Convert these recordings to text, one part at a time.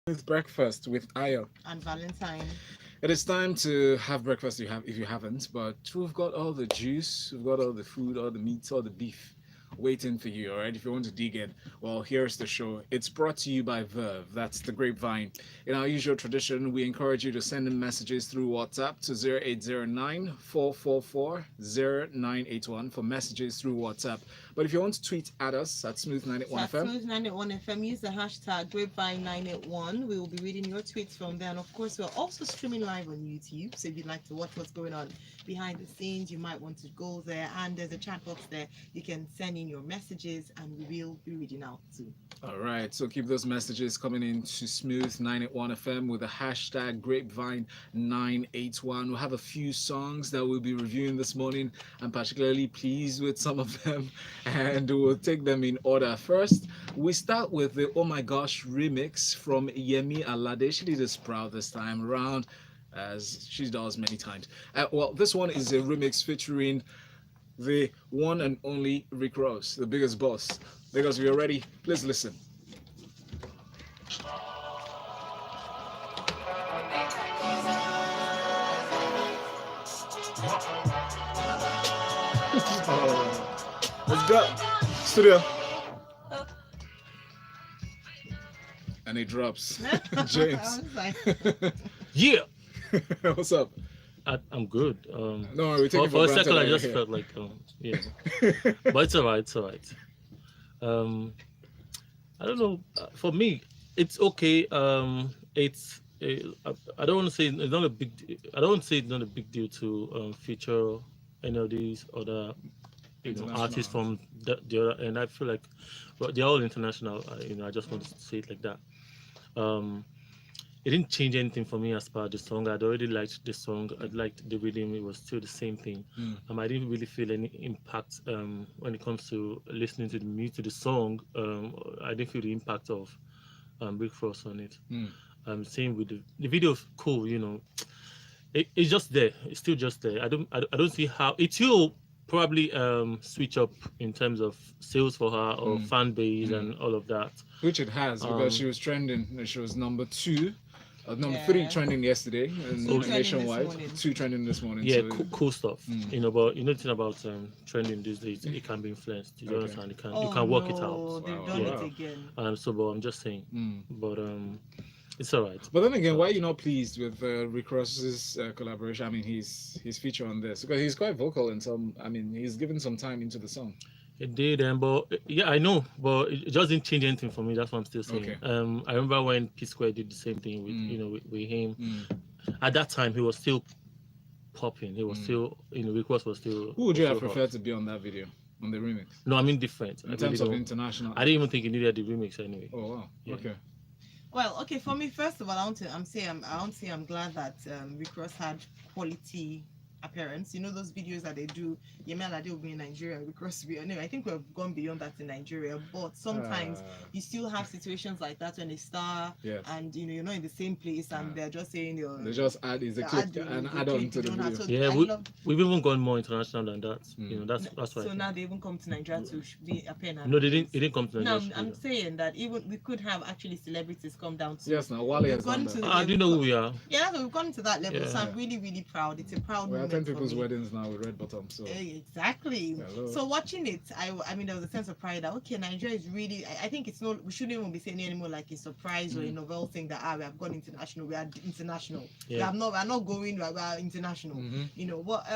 With breakfast with Ayo. And Valentine. It is time to have breakfast if you haven't, but we've got all the juice, we've got all the food, all the meats, all the beef waiting for you, all right? If you want to dig in, well, here's the show. It's brought to you by Verve. That's the grapevine. In our usual tradition, we encourage you to send in messages through WhatsApp to 0809 444 0981 for messages through WhatsApp. But if you want to tweet at us at Smooth981FM, Smooth 981 FM. Use the hashtag Grapevine 981. We will be reading your tweets from there. And of course, we're also streaming live on YouTube. So if you'd like to watch what's going on behind the scenes, you might want to go there. And there's a chat box there. You can send in your messages and we will be reading out too. all right, so keep those messages coming in to Smooth 981 FM with the hashtag Grapevine 981. We'll have a few songs that we'll be reviewing this morning. I'm particularly pleased with some of them, and we'll take them in order. First, we start with the Oh My Gosh remix from Yemi Alade. She did this proud this time around, as she does many times. Well, this one is a remix featuring the one and only Rick Ross, the biggest boss. Because we are ready, please listen. Oh, let's go. Studio. And it drops. James. Yeah, What's up? I'm good. No, we're taking For a second, I that just you're felt like, yeah, but it's alright. It's alright. I don't know. For me, it's okay. It's I don't want to say it's not a big. I don't want to say it's not a big deal to feature any of these other International artists from the other. And I feel like, well, they're all international. I just want to say it like that. Um, it didn't change anything for me as per the song. I'd already liked the song. I liked the rhythm. It was still the same thing. I didn't really feel any impact when it comes to listening to the music, to the song. I didn't feel the impact of Rick Frost on it. Same with the video. Cool, it's just there. It's still just there. I don't see how it will probably switch up in terms of sales for her or fan base and all of that. Which it has, because she was trending. She was number 2. Number 3 trending yesterday and nationwide. 2 trending this morning. Yeah, so cool stuff. But the thing about trending these days, it can be influenced. You understand? You can work it out. They've done it again. But I'm just saying. But it's alright. But then again, why are you not pleased with Rick Ross's collaboration? I mean, his feature on this, because he's quite vocal in some. I mean, he's given some time into the song. It did, but yeah, I know, but it just didn't change anything for me. That's what I'm still saying. Okay. I remember when P Square did the same thing with with him. At that time, he was still popping. He was still, Rick Ross was still. Who would you have still hot. preferred to be on that video, on the remix? No, I mean different. In terms of international. I didn't even think he needed the remix anyway. Oh wow. Yeah. Okay. Well, okay, for me, first of all, I want to say I'm glad that Rick Ross had quality appearance. You know those videos that they do, Yemi Alade will be in Nigeria, Rick Ross will be. Anyway, I think we've gone beyond that in Nigeria, but sometimes you still have situations like that when a star and you're not in the same place and they're just saying they just add is a clip and add on to the video. Yeah, we've even gone more international than that. That's why. So now they even come to Nigeria to be appearing. No, they didn't come to Nigeria. Nigeria. No, I'm saying that even we could have actually celebrities come down to. Yes, now Wale has done that. Do you know who we are? Yeah, that's what we've gone to that level. So I'm really, really proud. It's a proud moment. We're attending people's weddings now with red bottoms. So exactly. So watching it, I mean, there was a sense of pride that Nigeria is really. I think it's not. We shouldn't even be saying anymore like a surprise or a novel thing that we have gone international. We are international. Yeah. We are not going. We are international. What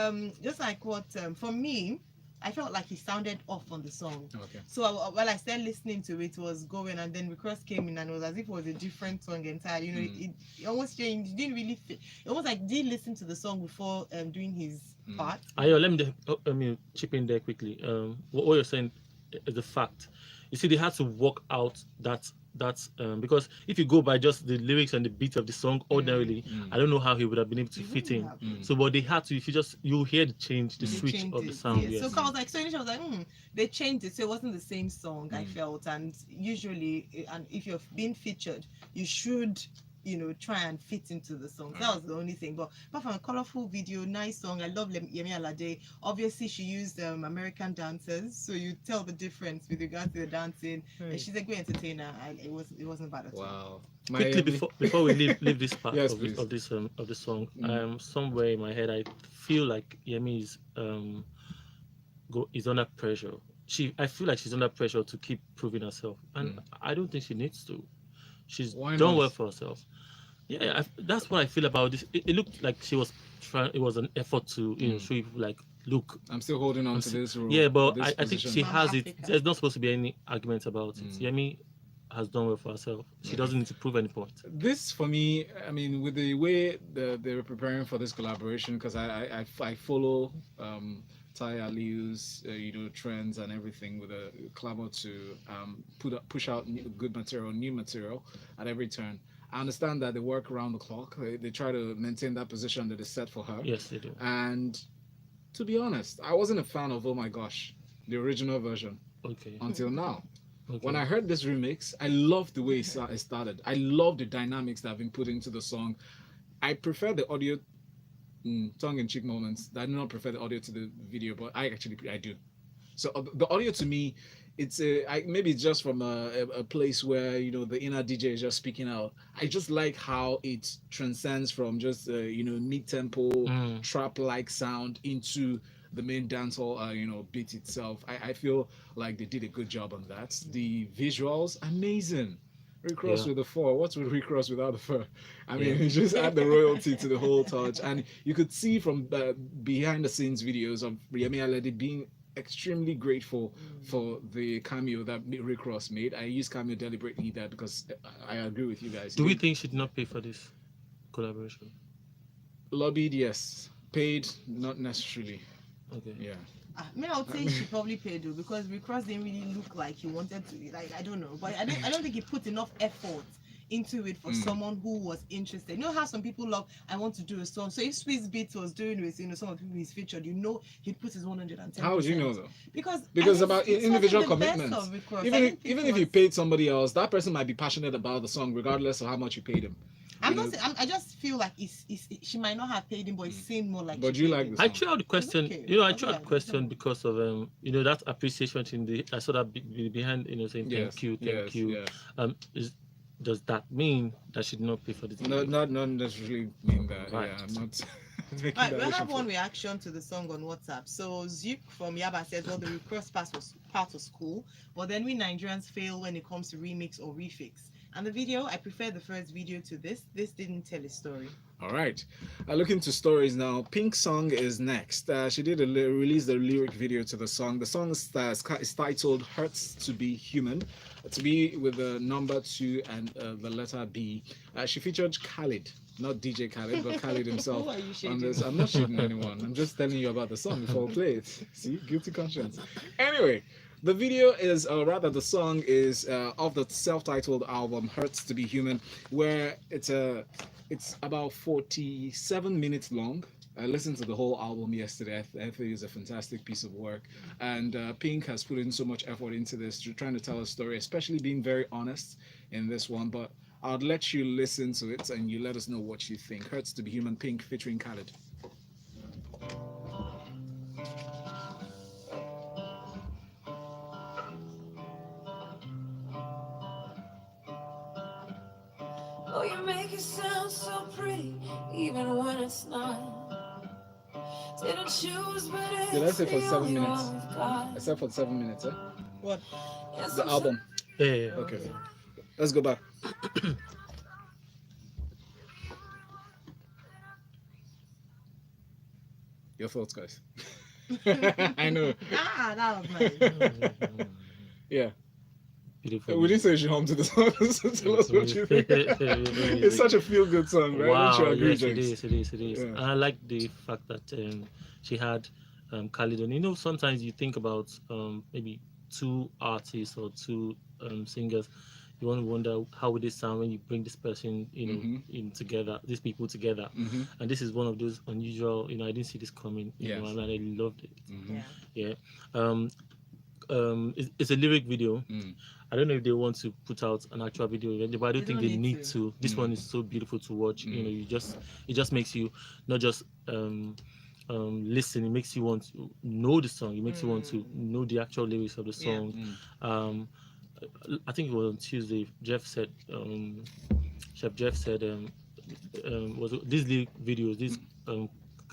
just like what for me. I felt like he sounded off on the song. Okay. So while I started listening to it, was going, and then Rick Ross came in, and it was as if it was a different song entirely. It almost changed. It didn't really fit. It almost like did listen to the song before doing his part. Let me chip in there quickly. What you're saying is the fact. You see, they had to work out that because if you go by just the lyrics and the beat of the song ordinarily, I don't know how he would have been able to fit in. So what they had to, if you hear the change, the switch of the sound. Yeah. So I was like, initially I was like, they changed it, so it wasn't the same song. I felt, and usually, and if you're being featured, you should try and fit into the song. That was the only thing. But apart from a colorful video, nice song, I love Yemi Alade. Obviously, she used American dancers, so you tell the difference with regard to the dancing. And she's a great entertainer, and it wasn't bad at all. Wow. Quickly before we leave this part Yes, of please. the song, Mm. somewhere in my head I feel like Yemi is under pressure. I feel like she's under pressure to keep proving herself, and I don't think she needs to. She's Why done not? well for herself. Yeah, that's what I feel about this. It looked like she was trying. It was an effort to show people like, look, I'm still holding on to this rule. yeah, but this I think position. she Mama has it. Africa. There's not supposed to be any argument about it. Yemi has done well for herself. She doesn't need to prove any point. This for me, I mean, with the way they were preparing for this collaboration, because I follow Ty Aliu's trends and everything with a clamor to push out good material, new material at every turn. I understand that they work around the clock. They try to maintain that position that is set for her. Yes, they do. And to be honest, I wasn't a fan of Oh My Gosh, the original version, Okay. until now. Okay. When I heard this remix, I loved the way it started. I love the dynamics that have been put into the song. I prefer the audio, tongue-in-cheek moments. I do not prefer the audio to the video, but I do. So the audio to me, maybe it's just from a place where the inner DJ is just speaking out. I just like how it transcends from just mid-tempo trap-like sound into the main dancehall beat itself. I feel like they did a good job on that. The visuals, amazing. Rick Ross with the fur. What's with Rick Ross without the fur? I mean, he just add the royalty to the whole touch, and you could see from behind the scenes videos of Yemi Alade being extremely grateful for the cameo that Rick Ross made. I use cameo deliberately there because I agree with you guys. Do we think she did not pay for this collaboration? Lobbied, yes. Paid, not necessarily. Okay. Yeah. I would say she probably paid though, because Rick Ross didn't really look like he wanted to. Like, I don't know, but I don't think he put enough effort into it for someone who was interested. You know how some people love, I want to do a song. So if Swiss Beats was doing with some of the people he's featured, he'd put his 110%. How would you know though? Because about individual commitment. Even if you paid somebody else, that person might be passionate about the song regardless of how much you paid him. I just feel like she might not have paid him, but it seemed more like. But you like this? I threw out the question. Okay. I threw out the question because of that appreciation in the. I saw that behind saying thank you. Yeah. Does that mean that she did not pay for this? No, not necessarily mean that. Right. Yeah, I'm not. Right, we have one reaction to the song on WhatsApp. So Zik from Yaba says, well, the request part was cool, but then we Nigerians fail when it comes to remix or refix. And the video, I prefer the first video to this. This didn't tell a story. All right. Looking to stories now. Pink's song is next. She did release the lyric video to the song. The song is titled "Hurts to Be Human," to be with the number 2 and the letter B. She featured Khalid, not DJ Khalid, but Khalid himself. Who are you on this. I'm not shooting anyone. I'm just telling you about the song before I play it. See, guilty conscience. Anyway. The video is, rather the song is of the self-titled album "Hurts to Be Human," where it's about 47 minutes long. I listened to the whole album yesterday. I think it's a fantastic piece of work, and Pink has put in so much effort into this, trying to tell a story, especially being very honest in this one. But I'll let you listen to it and you let us know what you think. "Hurts to Be Human," Pink featuring Khalid. Oh, you make it sound so pretty, even when it's not. Didn't choose, but it's Did I say for the 7 only minutes? one we've got. I said for 7 minutes, eh? What? The album. Yeah. Okay. Let's go back. Your thoughts, guys. I know. That was nice. Yeah. Beautiful. We didn't say you should home to the song. Tell us what you think. It's such a feel-good song, right? Wow, Don't you agree, yes, James? it is. Yeah. And I like the fact that she had Khalid on. Sometimes you think about maybe 2 artists or 2 singers. You want to wonder how would it sound when you bring this person, in together, these people together. And this is one of those unusual. I didn't see this coming. Yes. And I loved it. Yeah. it's a lyric video. Mm. I don't know if they want to put out an actual video, but I don't They think don't they need need to. to. This one is so beautiful to watch. You know, it just makes you not just listen. It makes you want to know the song. It makes you want to know the actual lyrics of the Yeah. song. I think it was on Tuesday. Chef Jeff said, was these lyric videos, these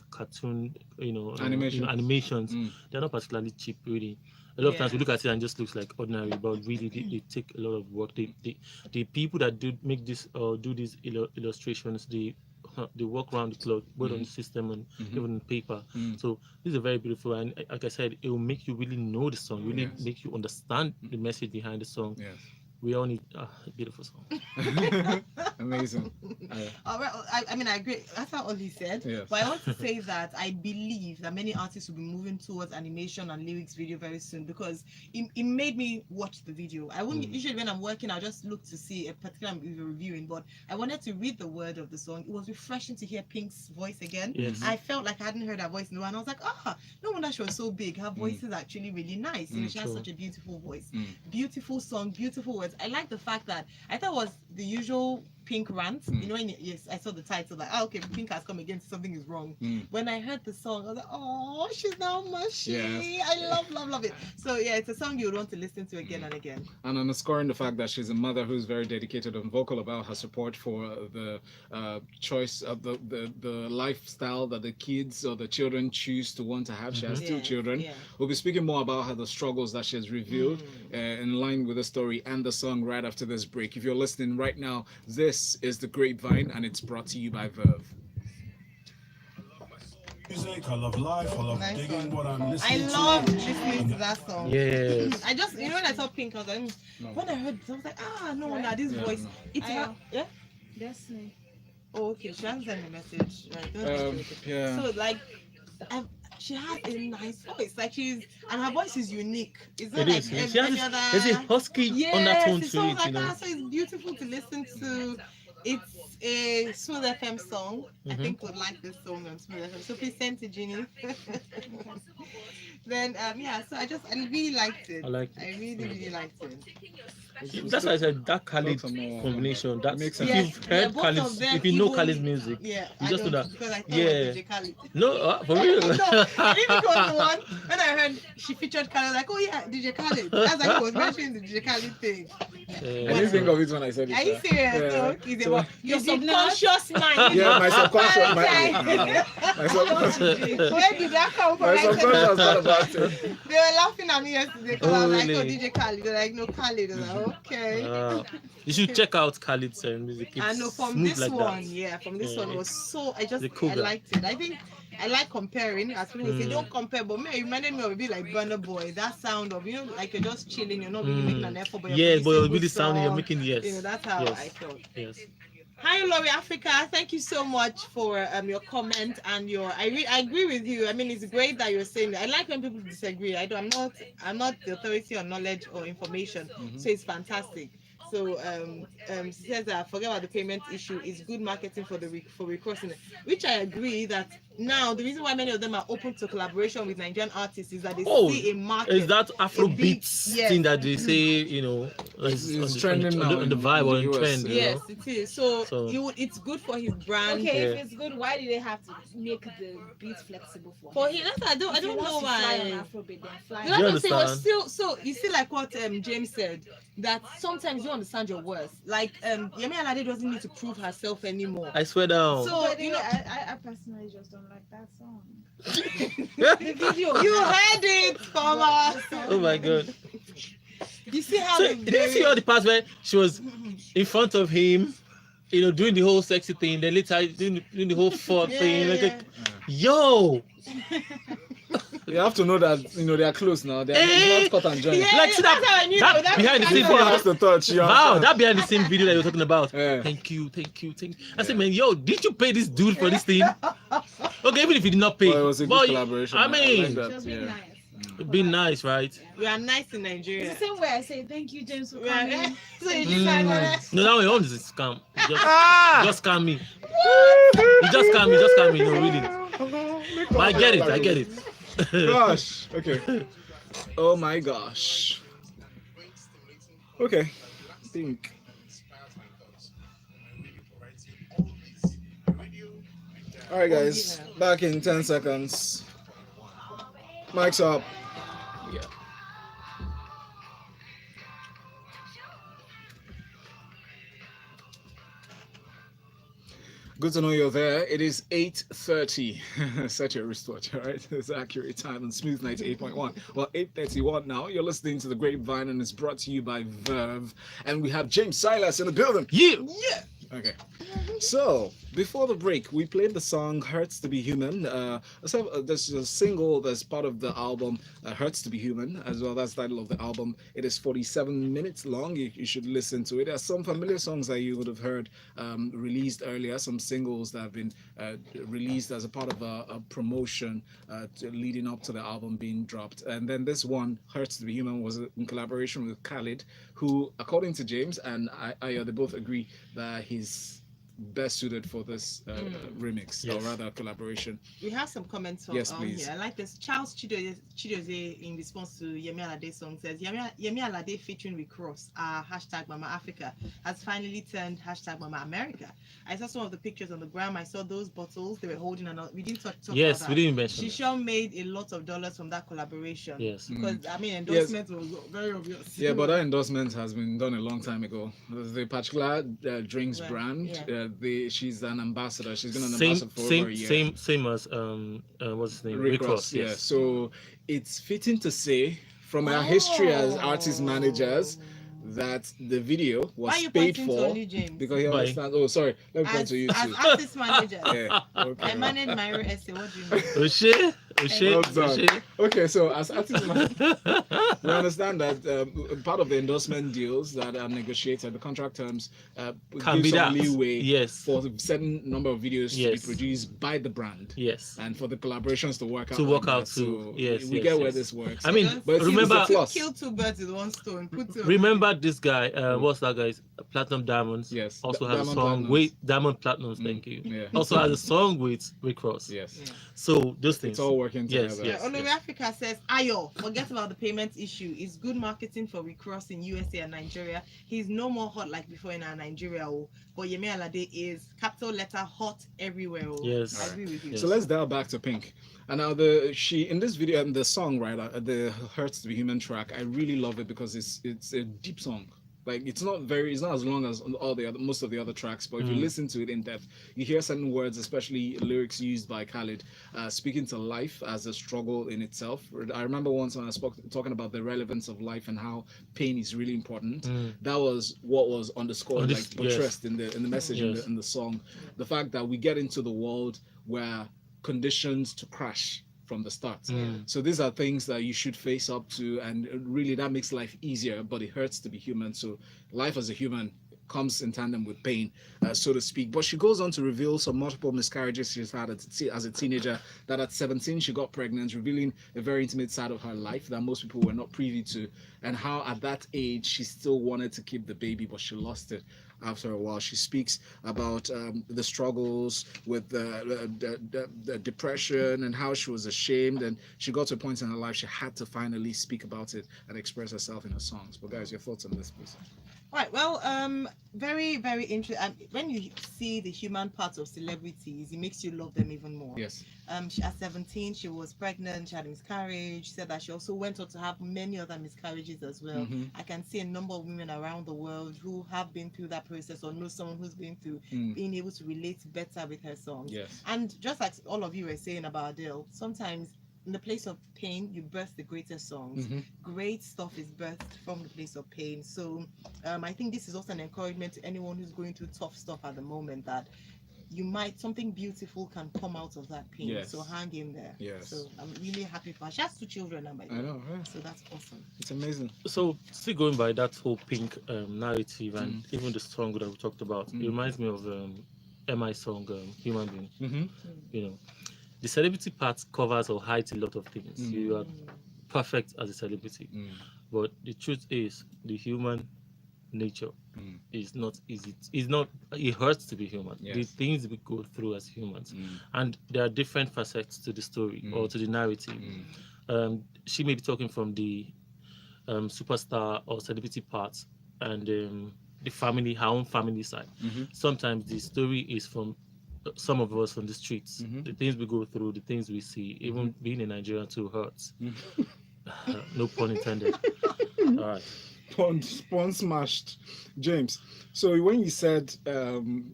cartoon, animations, they're not particularly cheap, really. A lot of times we look at it and it just looks like ordinary, but really they take a lot of work. The people that do make this or do these illustrations, they work around the clock, both on the system and even on paper. So this is very beautiful, and like I said, it will make you really know the song, really make you understand the message behind the song. Yes. We all need a beautiful song. Amazing. Well, I mean, I agree. That's not all he said. Yes. But I want to say that I believe that many artists will be moving towards animation and lyrics video very soon, because it made me watch the video. I wouldn't usually, when I'm working, I'll just look to see a particular movie reviewing, but I wanted to read the word of the song. It was refreshing to hear Pink's voice again. Yes. I felt like I hadn't heard her voice in a while, and I was like, no wonder she was so big. Her voice is actually really nice. You know, she has such a beautiful voice. Beautiful song, beautiful words. I like the fact that I thought it was the usual Pink rant. You know, yes, I saw the title, like, okay, Pink has come again, something is wrong. When I heard the song, I was like, oh, she's now mushy. Yes. I love it. So yeah, it's a song you would want to listen to again and again. And underscoring the fact that she's a mother who's very dedicated and vocal about her support for the choice of the lifestyle that the kids or the children choose to want to have. She has two children. Yeah. We'll be speaking more about her, the struggles that she has revealed in line with the story and the song right after this break. If you're listening right now, this is the Grapevine, and it's brought to you by Verve. Music, I love life, I love Nice digging one. what I'm I listening to. love listening to that song. Yes. I just, when I saw Pink, I was like, when I heard it, I was like, no wonder this voice. It's not, yeah. Destiny. Oh, okay. She hasn't sent a message. Right. Don't disturb it. Yeah. So like, she has a nice voice. Like and her voice is unique. It's not It like is. any, She has any other. there's a husky undertone It's to so it, like you know. that. So it's beautiful to listen to. It's a Smooth FM song. I think we'll like this song on Smooth FM. So please send to Ginny. Then so I really liked it. I liked it. I really liked it. That's why I said that Khalid Talk some more. combination. That Makes if sense. you've heard both Khalid's, of them, if you know even- Khalid's music, Yeah, you just know that. because I thought Yeah. it was DJ Khalid. No, for real. No, I didn't think it was the one. When I heard she featured Khalid, like, oh yeah, DJ Khalid. That's like he was mentioning the DJ Khalid thing. I didn't think of it when I said it. Are you sir. serious? Yeah. So, it's So- about your You did not? subconscious mind. Yeah, my subconscious, my Where did that come from? my I said, subconscious thought about it. they were laughing at me yesterday because I was like, oh, Really? DJ Khalid. They're like, no, Khalid. I was like, okay. You should check out Khalid's music. It's I know from smooth this like one, that. from this Yeah. one was so I cool guy. liked it. I think I like comparing. As people say, don't compare, but me, it reminded me of a bit like Burna Boy. That sound of like you're just chilling, you're not really making an effort, but Yeah, you're but producing really good sounding, you're song. making yes. You know, that's how Yes. I felt. Yes. Hi, Lori Africa. Thank you so much for your comment and your. I agree with you. I mean, it's great that you're saying that. I like when people disagree. I'm not the authority on knowledge or information, so it's fantastic. So she says that forget about the payment issue. It's good marketing for recrossing, which I agree that now the reason why many of them are open to collaboration with Nigerian artists is that they see a market. Is that Afro big- beats yes. thing that they say, It's trending now on the in vibe or the in US, trend? yeah. You Yes, know? it is. So it's good for his brand. Okay, Yeah. if it's good, why do they have to make the beat flexible for For him? him, I don't If he know wants to fly on why. Afrobeat, then fly. You Do know you what I'm saying? It was understand? still so you see like what James said, that sometimes you understand your worth. Like Yemi Alade doesn't need to prove herself anymore. I swear down. So But you know I personally just don't like that song. the video. You heard it, Mama. Oh my god. You see how So the did you see all the parts where she was in front of him, doing the whole sexy thing, then later doing the whole fun thing? Like, yo! You have to know that they are close now. They are not cut and join. Yeah, Like, see that's how I knew that that. behind the scenes Before I video. have to touch you. Wow, that behind the same video that you're talking about. Yeah. Thank you. I said, man, yo, did you pay this dude for this thing? Okay, even if he did not pay. Well, it was a good but collaboration. I mean, She that, was being yeah. nice. be nice, right? We are nice in Nigeria. It's the same way I say thank you, James, for We are, coming. so you decide whether No, that one is a scam. Just scam me. You just scam me. No, really. But I get it. Gosh. Okay. Oh my gosh. Okay, I think. All right, Oh guys, yeah. back in 10 seconds. Mic's up. Yeah. Good to know you're there. It is 8:30. Set your wristwatch, all right? It's accurate time on Smooth 98.1. Well, 8:31 now. You're listening to the Grapevine, and it's brought to you by Verve. And we have James Silas in the building. You. Yeah. Okay. So, before the break, we played the song Hurts to Be Human. There's a single that's part of the album, Hurts to Be Human, as well. That's the title of the album. It is 47 minutes long. You should listen to it. There are some familiar songs that you would have heard released earlier, some singles that have been released as a part of a promotion leading up to the album being dropped. And then this one, Hurts to Be Human, was in collaboration with Khalid, who, according to James and I they both agree that he's best suited for this remix, or Yes. rather collaboration. We have some comments from Yes, please. here. I like this. Charles Chidoze in response to Yemi Alade's song says, Yemi Alade featuring Rick Ross, hashtag Mama Africa, has finally turned hashtag Mama America. I saw some of the pictures on the gram. I saw those bottles they were holding, and we didn't talk Yes, about we that. didn't mention. She It. sure made a lot of dollars from that collaboration. Yes. Because I mean, endorsement was very obvious. Yeah, but that endorsement has been done a long time ago. The particular drinks Well, brand, yeah. She's an ambassador. She's been an Same, ambassador for over a year. same as what's his name? Rick Ross, yeah. Yes. So it's fitting to say, from our history as artist managers, that the video was Why are you paid pointing for to only James? because he Bye. understands. Oh, sorry, let me point As, to you as too. artist manager, Yeah, I okay. manage my own essay. What do you mean? O'Shea, O'Shea, Well done. O'Shea. Okay, so as artist we understand that part of the endorsement deals that are negotiated, the contract terms, Can give be some that. leeway Yes. for a certain number of videos to Yes. be produced by the brand. Yes. And for the collaborations to work out. To work like out that. too. So Yes, we yes, get where yes. this works. I mean, Just but remember, it's a plus. Kill two birds with one stone. Put two. remember this guy. What's that guy's Platinum Diamonds? Yes, Also has a Diamond song Platinums. with Diamond Platinums. Thank you. Yeah. Also has a song with Rick Ross. Yes. Yeah. So those things. It's all working Yes, together. yes. Olori Africa says, Ayo, forget about the payment issue. It's good marketing for Rick Ross in USA and Nigeria. He's no more hot like before in our Nigeria. But Yemi Alade is capital letter hot everywhere. Yes. I agree with you. Yes. So let's dial back to Pink. And now she in this video and the song, right, the Hurts to Be Human track, I really love it because it's a deep song. Like it's not as long as all the other most of the other tracks, but if you listen to it in depth, you hear certain words, especially lyrics used by Khalid, speaking to life as a struggle in itself. I remember once when I spoke talking about the relevance of life and how pain is really important. That was what was underscored, like buttressed in the message in the song. The fact that we get into the world where conditions to crash from the start. So these are things that you should face up to, and really that makes life easier, but it hurts to be human. So life as a human comes in tandem with pain, so to speak. But she goes on to reveal some multiple miscarriages she's had as a teenager, that at 17 she got pregnant, revealing a very intimate side of her life that most people were not privy to, and how at that age she still wanted to keep the baby, but she lost it after a while. She speaks about the struggles with the depression and how she was ashamed, and she got to a point in her life she had to finally speak about it and express herself in her songs. But guys, your thoughts on this, please? Right. Well, very, very interesting. When you see the human parts of celebrities, it makes you love them even more. Yes. At 17, she was pregnant. She had a miscarriage. She said that she also went on to have many other miscarriages as well. I can see a number of women around the world who have been through that process or know someone who's been through, being able to relate better with her songs. Yes. And just like all of you were saying about Adele, sometimes in the place of pain, you birth the greatest songs. Great stuff is birthed from the place of pain. So I think this is also an encouragement to anyone who's going through tough stuff at the moment, that something beautiful can come out of that pain. Yes. So hang in there. Yes. So I'm really happy for her. She has 2 children now, by the I way. know, right? So that's awesome. It's amazing. So still going by that whole Pink narrative and even the song that we talked about, it reminds me of MI song Human Being. You know, the celebrity part covers or hides a lot of things. You are perfect as a celebrity, but the truth is the human nature is not easy. It hurts to be human. Yes. The things we go through as humans, and there are different facets to the story or to the narrative. she may be talking from the superstar or celebrity parts and the family, her own family side. Sometimes the story is from some of us on the streets. The things we go through, the things we see, even being in Nigeria too hurts. No pun intended. All right. Pun smashed, James. So when you said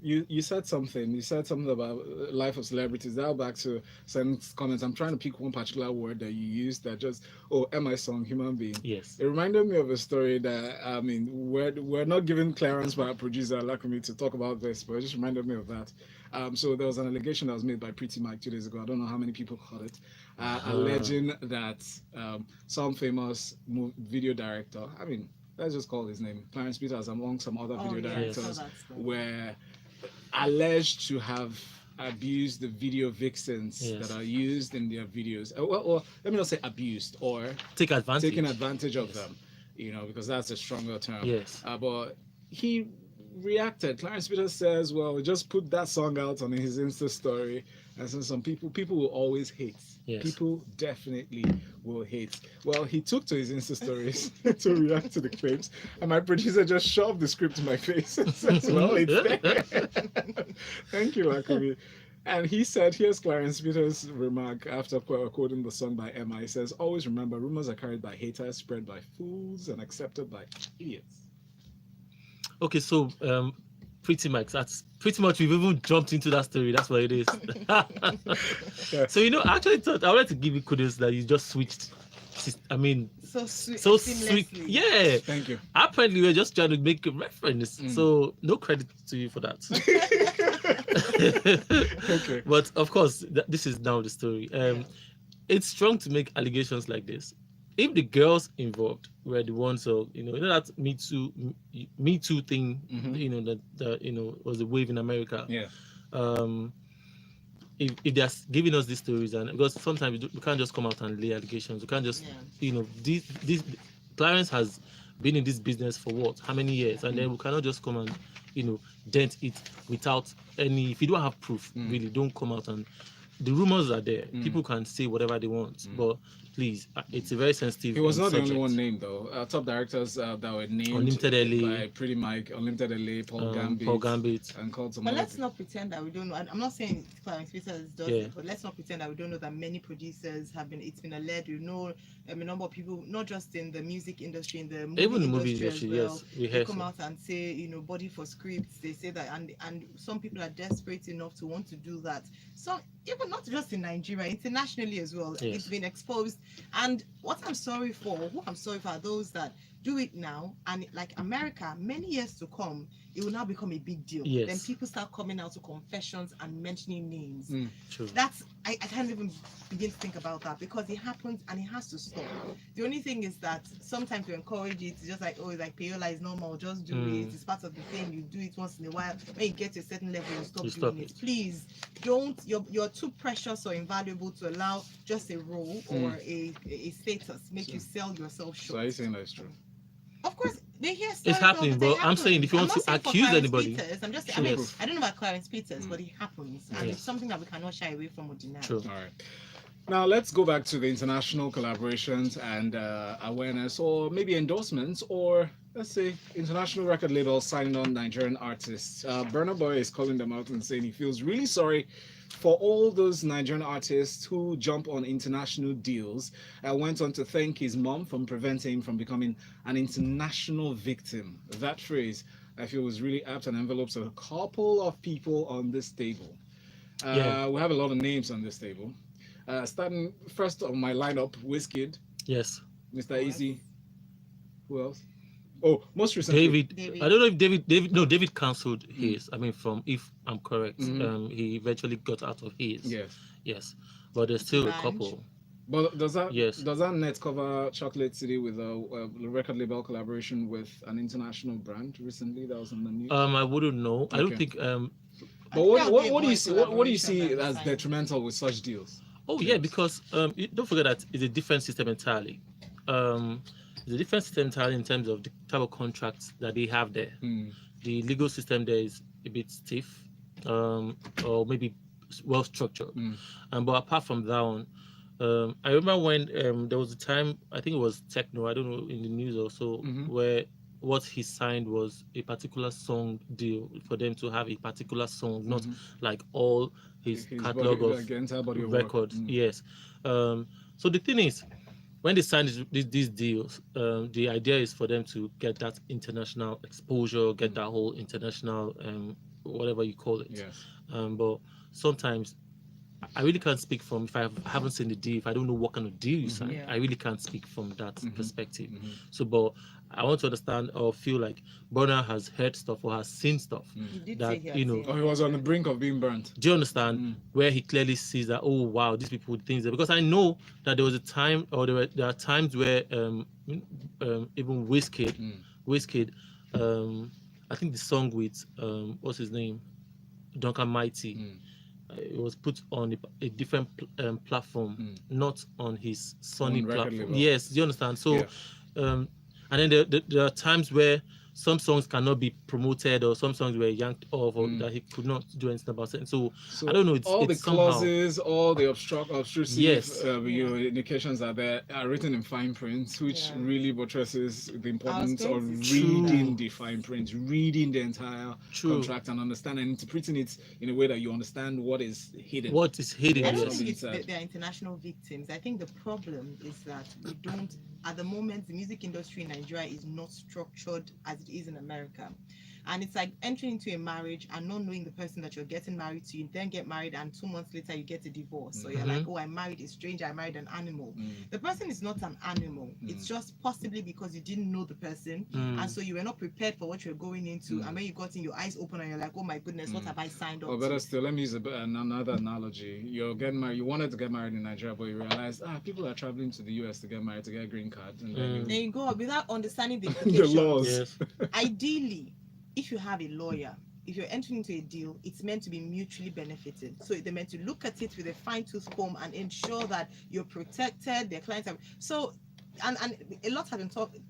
you said something about life of celebrities. Now back to some comments. I'm trying to pick one particular word that you used that just MI song human being. Yes. It reminded me of a story that we're not giving clearance by our producer Lakumi to talk about this, but it just reminded me of that. So there was an allegation that was made by Pretty Mike 2 days ago. I don't know how many people caught it, alleging that some famous video director. Let's just call his name, Clarence Peters, among some other video directors, were alleged to have abused the video vixens that are used in their videos. Or let me not say abused, or taking advantage of them, because that's a stronger term. Yes. But he reacted. Clarence Peters says, well, just put that song out on his Insta story. And so some people will always hate. Yes. People definitely will hate. Well, he took to his Insta stories to react to the claims, and my producer just shoved the script in my face and says, well, it's there. Thank you, Lakumi. And he said, here's Clarence Peters' remark after quoting the song by Emma. He says, always remember, rumors are carried by haters, spread by fools, and accepted by idiots. Okay, so Pretty Mike, that's pretty much, we've even jumped into that story. That's what it is. So I actually thought I wanted to give you kudos that you just switched. So sweet. So sweet. Yeah. Thank you. Apparently, we're just trying to make a reference. So no credit to you for that. Okay. But of course, this is now the story. It's strong to make allegations like this. If the girls involved were the ones of that Me Too thing, that was a wave in America. Yeah. If they're giving us these stories, and because sometimes we can't just come out and lay allegations, we can't just this Clarence has been in this business for how many years, and then we cannot just come and dent it without any. If you don't have proof, really don't come out. And the rumors are there. People can say whatever they want, but please, it's a very sensitive. He was not subject. the only one named though. Top directors that were named Unlimited LA, by Pretty Mike, Unlimited LA, Paul Gambit, and called some. But let's not pretend that we don't know. I'm not saying Clarence Peters does it, but let's not pretend that we don't know that many producers have been. It's been alleged. We know a number of people, not just in the music industry, in the movie industry as well. Yes, they come out and say, body for scripts. They say that, and some people are desperate enough to want to do that. So even not just in Nigeria, internationally as well, it's been exposed. And who I'm sorry for are those that do it now, and like America, many years to come, it will now become a big deal. Yes. Then people start coming out to confessions and mentioning names. True. That's I can't even begin to think about that, because it happens and it has to stop. The only thing is that sometimes we encourage it. It's just like, it's like payola is normal, just do it. It's part of the thing. You do it once in a while. When you get to a certain level, you stop doing it. Please don't. You're too precious or invaluable to allow just a role or a status make you sell yourself short. So are you saying that's true? Of course, they hear stories. It's happening, but I'm saying if you want to accuse anybody, I'm just saying, I don't know about Clarence Peters, but it happens, and it's something that we cannot shy away from or deny. True. All right. Now let's go back to the international collaborations and awareness, or maybe endorsements, or let's say international record labels signing on Nigerian artists. Burna Boy is calling them out and saying he feels really sorry for all those Nigerian artists who jump on international deals. Went on to thank his mom for preventing him from becoming an international victim. That phrase, I feel, was really apt and envelopes a couple of people on this table. We have a lot of names on this table. Starting first on my lineup, Wizkid. Yes. Mr. Easy. Who else? Oh, most recently, David. I don't know if David cancelled his. From, if I'm correct, he eventually got out of his. Yes. But there's still a couple. But does that net cover Chocolate City with a record label collaboration with an international brand recently that was on the news? I wouldn't know. Okay. I don't think. But what do you see? What do you see as detrimental with such deals? Oh yeah, because don't forget that it's a different system entirely. It's a different system entirely in terms of the type of contracts that they have there. The legal system there is a bit stiff, or maybe well structured. But apart from that one, I remember when there was a time, I think it was techno, I don't know, in the news or so, Mhm. where what he signed was a particular song deal for them to have a particular song, not like all his His body, catalog of like the entire body of work. records. Yes. So the thing is, when they sign these deals, the idea is for them to get that international exposure, get that whole international, whatever you call it. Yes. But sometimes I really can't speak from, if I haven't seen the deal, if I don't know what kind of deal you signed, Yeah. I really can't speak from that perspective. Mhm. So, but I want to understand or feel like Burner has heard stuff or has seen stuff He did that, say he had you know, seen Oh, he was on the brink of being burnt. do you understand where he clearly sees that, oh wow, these people things that, because I know that there was a time, or there are times where even Wizkid, I think the song with what's his name, Duncan Mighty, it was put on a different platform, not on his Sony On record platform. label. Yes, do you understand? So, Yeah. and then there are times where some songs cannot be promoted, or some songs were yanked off, or that he could not do anything about it. So, So I don't know. all the It's somehow, clauses, all the obtrusive yes, indications are there, are written in fine print, which Yeah. really buttresses the importance going of to say reading that. the fine print, reading the entire True. contract, and understand and interpreting it in a way that you understand what is hidden. What is hidden? I What's don't not Yes. think being it's said. they're international victims. I think the problem is that we don't, at the moment, the music industry in Nigeria is not structured as it is in America. And it's like entering into a marriage and not knowing the person that you're getting married to. You then get married, and 2 months later, you get a divorce. So you're like, oh, I married a stranger, I married an animal. The person is not an animal. It's just possibly because you didn't know the person. And so you were not prepared for what you're going into. And when you got in, your eyes open, and you're like, oh my goodness, what have I signed up Or better to? still, let me use another analogy. You're getting married. You wanted to get married in Nigeria, but you realized, people are traveling to the US to get married, to get a green card, and then Then you go up without understanding the the implications. laws. Yes. Ideally, if you have a lawyer, if you're entering into a deal, it's meant to be mutually benefited. So they're meant to look at it with a fine-tooth comb and ensure that you're protected, their clients have. So and a lot has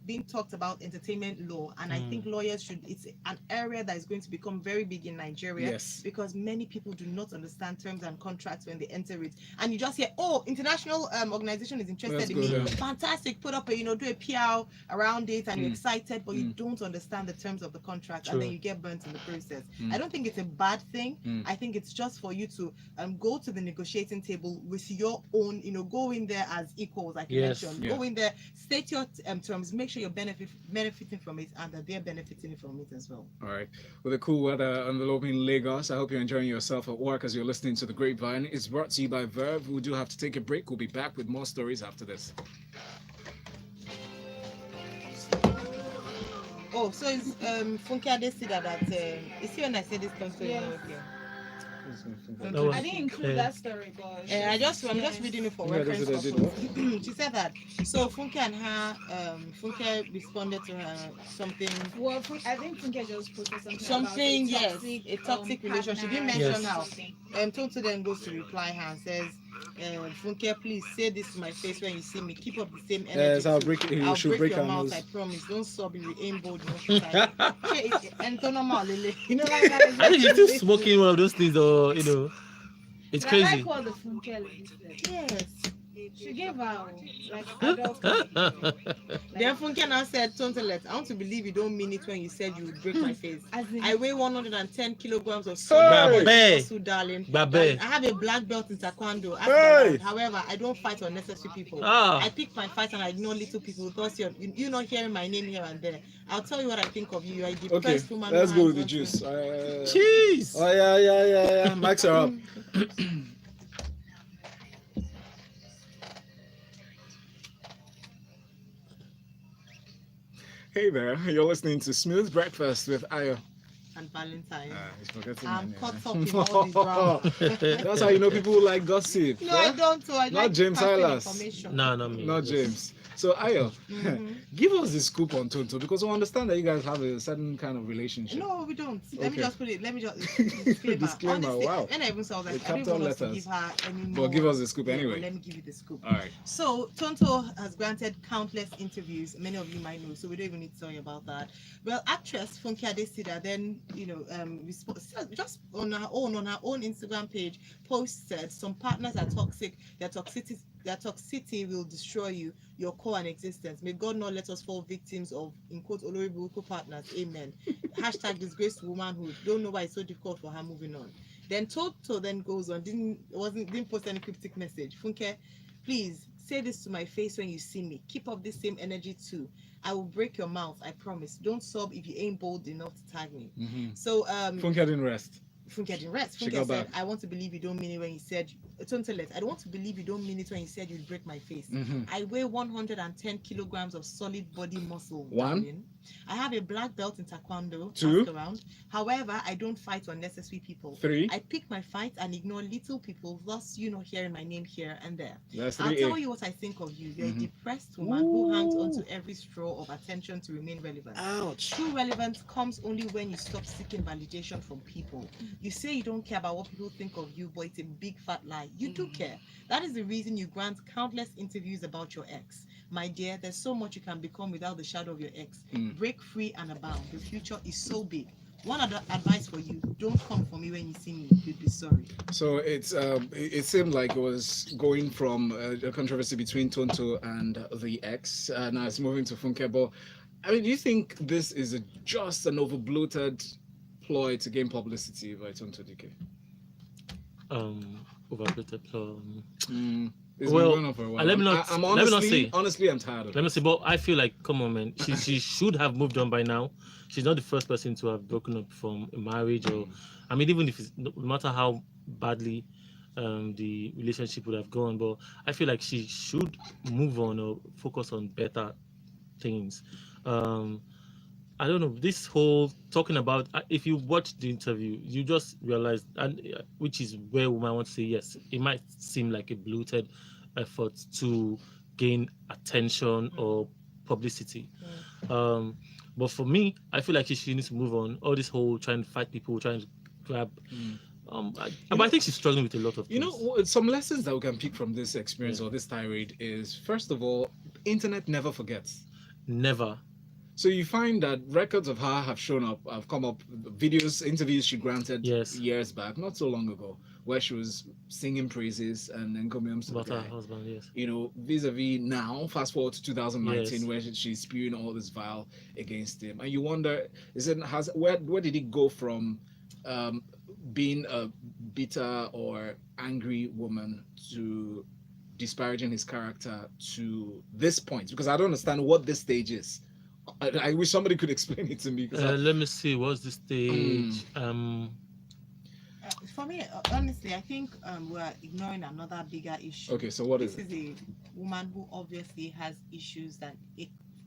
been talked about entertainment law, and I think lawyers should, it's an area that is going to become very big in Nigeria. Yes. Because many people do not understand terms and contracts when they enter it, and you just hear, oh, international organization is interested Let's in go me, there. fantastic, put up a, do a PR around it, and you're excited, but you don't understand the terms of the contract, and then True. you get burnt in the process. I don't think it's a bad thing. I think it's just for you to go to the negotiating table with your own, go in there as equals, like you Yes. mentioned. Yeah. Go in there, state your terms, make sure you're benefiting from it, and that they're benefiting from it as well. All right. With the cool weather enveloping Lagos, I hope you're enjoying yourself at work as you're listening to the Grapevine. It's brought to you by Verve. We do have to take a break. We'll be back with more stories after this. Oh, so it's Funke Adesina that is he when I say this country? Yeah. Okay. No, I didn't include that story, but I'm just reading it for Yeah, reference that's what I purposes. She said that. So Funke and her, Funke responded to her something. Well, I think Funke just posted Something, about yes, a toxic relationship. She didn't partner mention Yes. how. something. Tonto then goes to reply her and says, Funke, please say this to my face when you see me. Keep up the same energy. Yes, I'll too. break. You I'll should break break your her mouth, nose. I promise. Don't sob, you will aim bold. And normal, Lele. You know, like that is I think she's still like- smoking one of those things, or it's But I crazy. like what the Funke lady said. Yes. She gave her like adult. Then Funke now said, Tontolet, I want to believe you don't mean it when you said you would break my face. As in, I weigh 110 kilograms of Hey! muscle, darling. Babe. I have a black belt in Taekwondo. Ask Hey! around. However, I don't fight unnecessary people. Ah. I pick my fights and I ignore little people. Thus, you're not hearing my name here and there. I'll tell you what I think of you. You're a depressed Okay, woman. let's who go with the has juice. Jeez. Oh yeah. Mics are up. Hey there, you're listening to Smooth Breakfast with Ayo. and Valentine. He's forgetting my I'm name. caught up in all the drama. That's how you know people like gossip. No, I don't. So I Not like James passing Silas. information. No, not me. Not Just- James. So Ayo, give us the scoop on Tonto because we understand that you guys have a certain kind of relationship. No, we don't. Let me Okay. just put it. Let me just disclaimer. Disclaimer, Honestly, wow. when I even saw that, With I don't capital even want us to letters. give her any But more. give us the scoop Yeah, anyway. but let me give you the scoop. All right. So Tonto has granted countless interviews. Many of you might know, so we don't even need to tell you about that. Well, actress Funke Adesina then, just on her own Instagram page, posted some partners are toxic. Their their toxicity will destroy you, your core and existence. May God not let us fall victims of, in quote, Oloribuku partners. Amen. Hashtag disgraced womanhood. Don't know why it's so difficult for her moving on. Then Toto then goes on, didn't post any cryptic message. Funke, please say this to my face when you see me. Keep up this same energy too. I will break your mouth, I promise. Don't sob if you ain't bold enough to tag me. So Funke didn't rest. Funke didn't rest. She Funke got said, back. I want to believe you don't mean it when you said, Tontelet, I don't want to believe you don't mean it when you said you'd break my face. I weigh 110 kilograms of solid body muscle, One. darling. I have a black belt in Taekwondo. Two. Ask around. However, I don't fight unnecessary people. Three. I pick my fights and ignore little people, thus you know hearing my name here and there. That's I'll 3A. tell you what I think of you. You're a depressed woman who hangs onto every straw of attention to remain relevant. Ouch. True relevance comes only when you stop seeking validation from people. You say you don't care about what people think of you, but it's a big fat lie. You do care. That is the reason you grant countless interviews about your ex. My dear, there's so much you can become without the shadow of your ex. Break free and abound. The future is so big. One other advice for you: don't come for me when you see me. You'd be sorry. So it seemed like it was going from a controversy between Tonto and the ex. Now it's moving to Funke. But I mean, do you think this is just an over-bloated ploy to gain publicity by Tonto DK? Overrated. It's Well, been going on for a while. let me not- I'm let me not say. honestly, I'm tired of it. Let me see, but I feel like, come on, man. She should have moved on by now. She's not the first person to have broken up from a marriage, or, I mean, even if it's no matter how badly the relationship would have gone, but I feel like she should move on or focus on better things. I don't know, this whole talking about, if you watch the interview, you just realize, and which is where we might want to say, yes, it might seem like a bloated effort to gain attention or publicity. But for me, I feel like she needs to move on. All this whole trying to fight people, trying to grab. But I think she's struggling with a lot of things. You know, some lessons that we can pick from this experience or this tirade is, first of all, internet never forgets. Never. So you find that records of her have shown up, have come up, videos, interviews she granted years back, not so long ago, where she was singing praises and then coming to About the her guy. husband, yes. You know, vis-a-vis now, fast forward to 2019, Yes. where she's spewing all this vile against him, and you wonder, where did it go from being a bitter or angry woman to disparaging his character to this point? Because I don't understand what this stage is. I wish somebody could explain it to me. Let me see, what's the stage? For me, honestly, I think we're ignoring another bigger issue. Okay, so what This is it? is a woman who obviously has issues that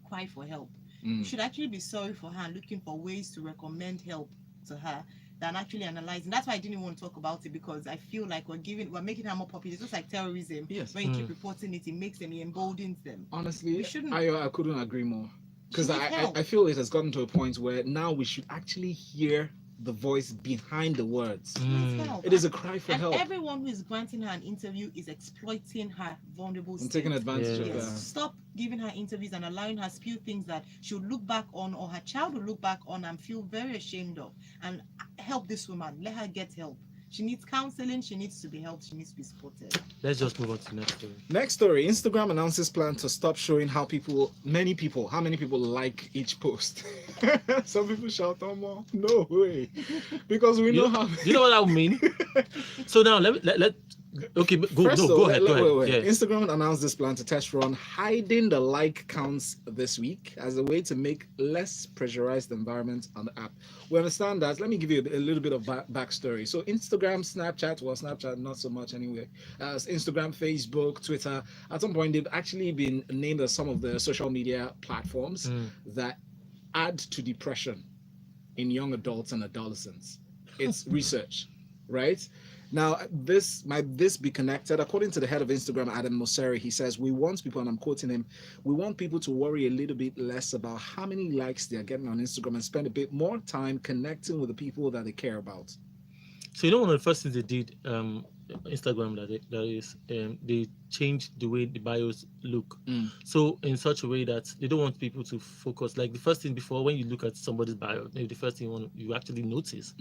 cry for help. Mm. You should actually be sorry for her and looking for ways to recommend help to her than actually analyzing. That's why I didn't want to talk about it, because I feel like we're making her more popular. It's just like terrorism. Yes. When you keep reporting it, it makes them, it emboldens them. Honestly, We shouldn't. I couldn't agree more. Because She needs I help. feel it has gotten to a point where now we should actually hear the voice behind the words. She needs help. It is a cry for And help. everyone who is granting her an interview is exploiting her vulnerable And state. taking advantage Yes. of Yes. that. Stop giving her interviews and allowing her spew things that she would look back on, or her child will look back on and feel very ashamed of. And help this woman. Let her get help. She needs counseling. She needs to be helped. She needs to be supported. Let's just move on to the next story. Next story, Instagram announces plan to stop showing how many people like each post. Some people shout, "Oh, more. No way." Because we know how. You know what that would mean? So now let okay, go First of all, go ahead. wait. Yeah. Instagram announced this plan to test run hiding the like counts this week as a way to make less pressurized environment on the app. We understand that. Let me give you a little bit of backstory. So Instagram, Snapchat not so much anyway. As Instagram, Facebook, Twitter, at some point they've actually been named as some of the social media platforms that add to depression in young adults and adolescents. It's research, right? Now, might this be connected? According to the head of Instagram, Adam Mosseri, he says, we want people, and I'm quoting him, we want people to worry a little bit less about how many likes they're getting on Instagram and spend a bit more time connecting with the people that they care about. So you know, one of the first things they did, Instagram, they changed the way the bios look. So in such a way that they don't want people to focus. Like the first thing before, when you look at somebody's bio, maybe the first thing you actually notice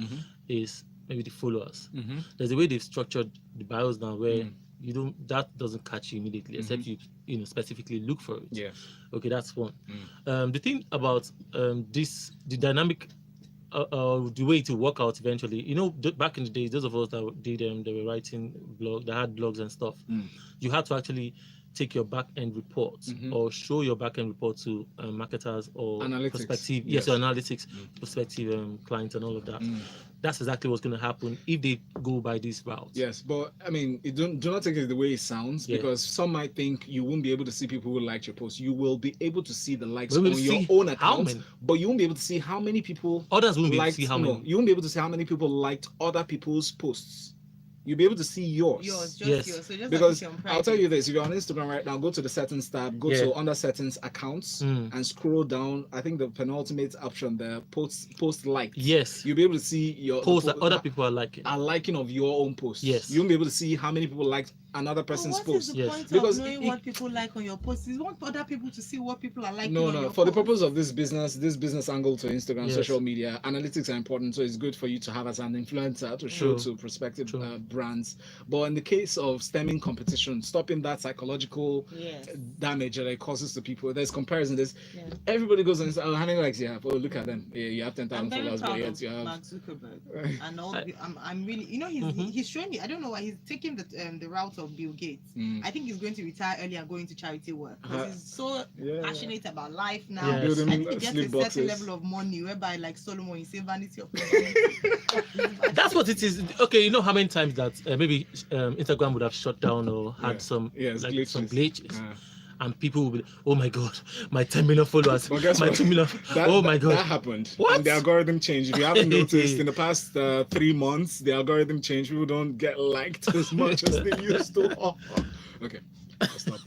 is maybe the followers. There's a way they've structured the bios now where you don't, that doesn't catch you immediately, except you specifically look for it. Yes. Okay, that's one. The thing about the dynamic, the way to work out eventually, back in the days, those of us that did they were writing that had blogs and stuff, you had to actually take your back end reports or show your back end report to marketers or Analytics. prospective, Yes. your analytics, prospective clients and all of that. That's exactly what's going to happen if they go by this route. Yes, but I mean, do not take it the way it sounds, because some might think you won't be able to see people who liked your post. You will be able to see the likes But on we'll your see own how account, many. but you won't be able to see how many people Others won't be able to liked. see how No, many. you won't be able to see how many people liked other people's posts. You'll be able to see yours. Just Yes. yours. So just Because like I'll tell you this, if you're on Instagram right now, go to the settings tab, go to under settings accounts, and scroll down. I think the penultimate option there, post liked. Yes. You'll be able to see your Posts that other people are liking. liking of your own posts. Yes. You won't be able to see how many people liked another But person's what post. is the Yes. point Because of knowing what people like on your posts? You want other people to see what people are liking on No, your for the posts. purpose of this business angle to Instagram, Yes. social media, analytics are important. So it's good for you to have as an influencer to show True. to prospective True. brands. But in the case of stemming competition, stopping that psychological Yes. damage that it causes to people, there's comparison. There's Yeah. everybody goes on Instagram, how many likes you have? Oh, look at them. Yeah, you have 10,000 I'm very followers, but proud yet of you have. Mark Zuckerberg and all. I'm really, he's showing me. I don't know why he's taking the route of Bill Gates. I think he's going to retire early and go into charity work because he's so passionate about life now. Yes. Building I think he gets sleep a boxes. certain level of money whereby, like Solomon, he say vanity of That's what it is. Okay, you know how many times that maybe Instagram would have shut down or had some glitches. glitches. And people will be, oh my god, my 10 million followers, But guess my what? 2 million. Oh my god. That happened. What? And the algorithm changed. If you haven't noticed, in the past 3 months, the algorithm changed. People don't get liked as much as they used to. Okay. I'll stop.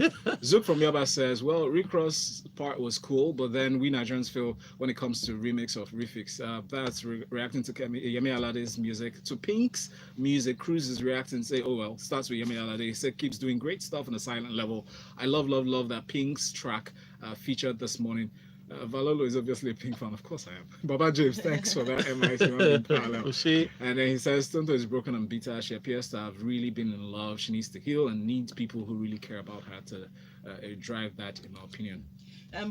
Zook from Yoba says, well, Recross part was cool, but then we Nigerians feel when it comes to remix of Refix, that's reacting to Yemi Alade's music. To Pink's music, Cruz is reacting, say, oh well, starts with Yemi Alade. He said, keeps doing great stuff on a silent level. I love that Pink's track featured this morning. Valolo is obviously a Pink fan. Of course I am. Baba James, thanks for that. Oh, shit. And then he says, Tonto is broken and bitter. She appears to have really been in love. She needs to heal and needs people who really care about her to drive that, in my opinion.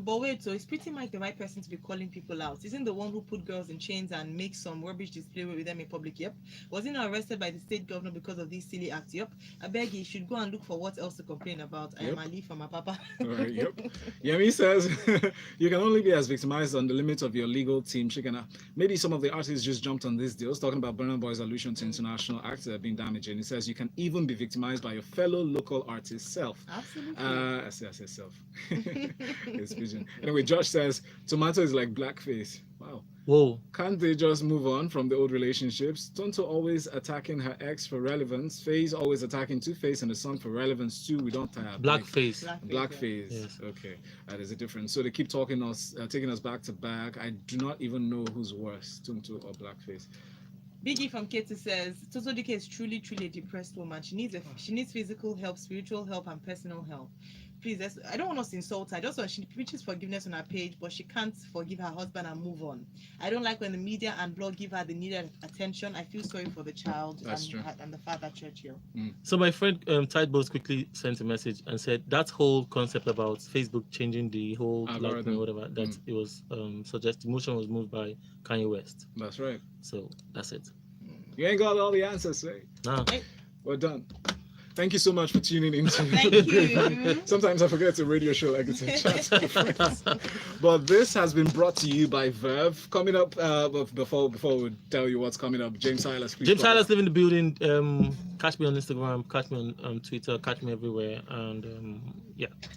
But wait, so is Pretty Mike the right person to be calling people out? Isn't the one who put girls in chains and makes some rubbish display with them in public? Yep. Was he not arrested by the state governor because of these silly acts? Yep. I beg you should go and look for what else to complain about. I am Ali from my papa. Yep. Yemi says, you can only be as victimized on the limits of your legal team. Maybe some of the artists just jumped on these deals, talking about Burna Boy's allusion to international acts that have been damaging. He says you can even be victimized by your fellow local artist self. Absolutely. I say self. It's pigeon. Anyway, Josh says tomato is like blackface. Wow. Whoa. Can't they just move on from the old relationships? Tonto always attacking her ex for relevance. Faze always attacking Two-Face in the song for relevance too. We don't tire. Blackface. Blackface. Yes. Okay, that is a difference. So they keep taking us back to back. I do not even know who's worse, Tonto or Blackface. Biggie from Katie says Toto Dike is truly a depressed woman. She needs physical help, spiritual help, and personal help. Please, I don't want us to insult her. I just want she preaches forgiveness on her page, but she can't forgive her husband and move on. I don't like when the media and blog give her the needed attention. I feel sorry for the child and the father, Churchill. So my friend Tideboats quickly sent a message and said that whole concept about Facebook changing the whole algorithm, or whatever, that it was the motion was moved by Kanye West. That's right. So that's it. You ain't got all the answers, right? Nah. We're done. Thank you so much for tuning in. Thank you. Sometimes I forget it's a radio show, like it's a chat with friends. But this has been brought to you by Verve. Coming up, before we tell you what's coming up, James Silas. James Silas live in the building. Catch me on Instagram, catch me on Twitter, catch me everywhere, and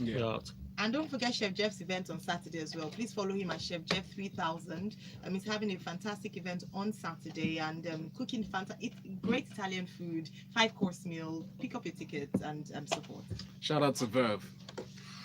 we're out. And don't forget Chef Jeff's event on Saturday as well. Please follow him at Chef Jeff 3000. He's having a fantastic event on Saturday and cooking great Italian food, 5-course meal. Pick up your tickets and support. Shout out to Verve.